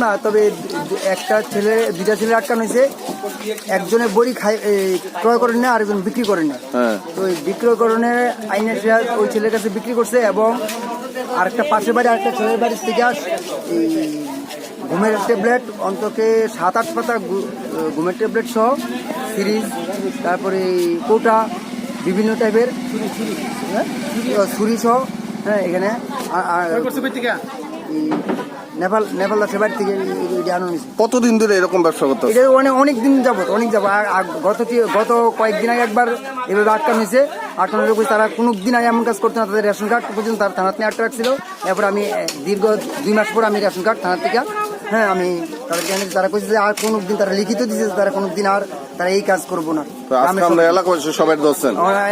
না, তবে একটা ছেলে দুইটা ছেলে আটকানো হয়েছে। একজনে বড়ি ক্রয় করেন না, আরেকজন বিক্রি করেন না। তো ওই বিক্রয়করণের আইনের ওই ছেলের কাছে বিক্রি করছে, এবং আরেকটা পাশের বাড়ি আরেকটা ছেলের বাড়ির থেকে ঘুমের ট্যাবলেট অন্তকে 7-8 পাতা ঘুমের ট্যাবলেট সহ সিরিজ, তারপরে কোটা বিভিন্ন টাইপের ছুরি সহ। হ্যাঁ, এখানে নেপাল দাসের বাড়ি থেকে আনো। কতদিন ধরে এরকম ব্যবসা করতে? এটা অনেক দিন যাবত, আর গত কয়েকদিন আগে একবার এভাবে আটকানো হয়েছে। আটকানোর তারা কোনো দিন আগে এমন কাজ করতো না। তাদের রেশন কার্ড পর্যন্ত তার থানাতে আটকা রাখছিল। এরপর আমি দীর্ঘ 2 মাস পর আমি রেশন কার্ড থানার থেকে আমি তাদেরকে এনেছি। তারা কইছে যে আর কোনো দিন তারা লিখিত দিয়েছে তারা কোনো দিন আর তারা এই কাজ করবো না।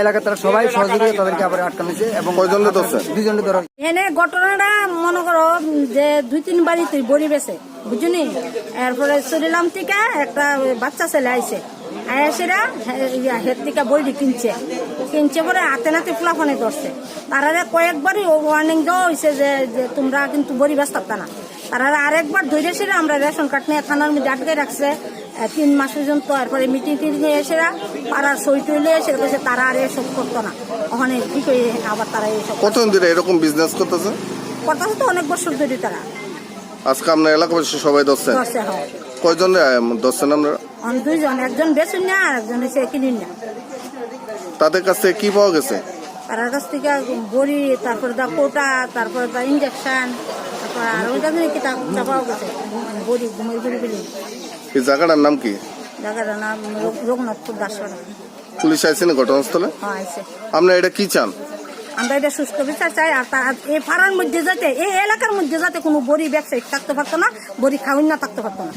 এলাকা তারা সবাই সহযোগিতা তাদেরকে আবার আটকানো হয়েছে। এবং 2জনের ধরা। এনে ঘটনাটা মনে করো যে 2-3 বাড়িতে বড়ি বেছে বুঝলি। এরপরে চলিলাম থেকে একটা বাচ্চা ছেলে আইছে, আয়াসেরা হের থেকে বড়ি কিনছে পরে হাতে নাতে ফুলাফানে ধরছে। তারা কয়েকবারই ওয়ার্নিং দেওয়া হয়েছে যে তোমরা কিন্তু বড়ি ব্যস্ত থাকতা না। তারা আরেকবার ধরে এসে আমরা রেশন কার্ড নিয়ে থানার মধ্যে আটকে রাখছে 3 মাস পর্যন্ত। এরপরে মিটিং এসে পাড়ার সই টইলে এসে তারা আর এসব করতো না। ওখানে কি করে আবার তারা এসব কতদিন ধরে এরকম বিজনেস করতেছে? তো অনেক বছর ধরে তারা। আজকে আপনার এলাকাবাসী সবাই ধরছেন? হয়। কয়জন ধরছেন আপনারা? 2জন, একজন বেচুন না আর একজন হচ্ছে কিনুন না। তাদের কাছ থেকে কি পাওয়া গেছে? তার কাছ থেকে বড়ি, তারপরে কোটা, তারপরে ইঞ্জেকশন, তারপর আর ওইটা কি পাওয়া গেছে বড়ি, ঘুমের বড়ি। এই জায়গাটার নাম কি? জায়গাটার নাম রঘুনাথপুর দাসপাড়া। পুলিশ আইসেন ঘটনাস্থলে? হ্যাঁ, আইসে। আপনারা এটা কি চান? আমরা এটা সুস্থ বিচার চাই। আর এই পাড়ার মধ্যে যাতে, এই এলাকার মধ্যে যাতে কোনো বড়ি ব্যবসায়ী থাকতে পারতো না, বড়ি খাওয়ান না থাকতে পারতো না।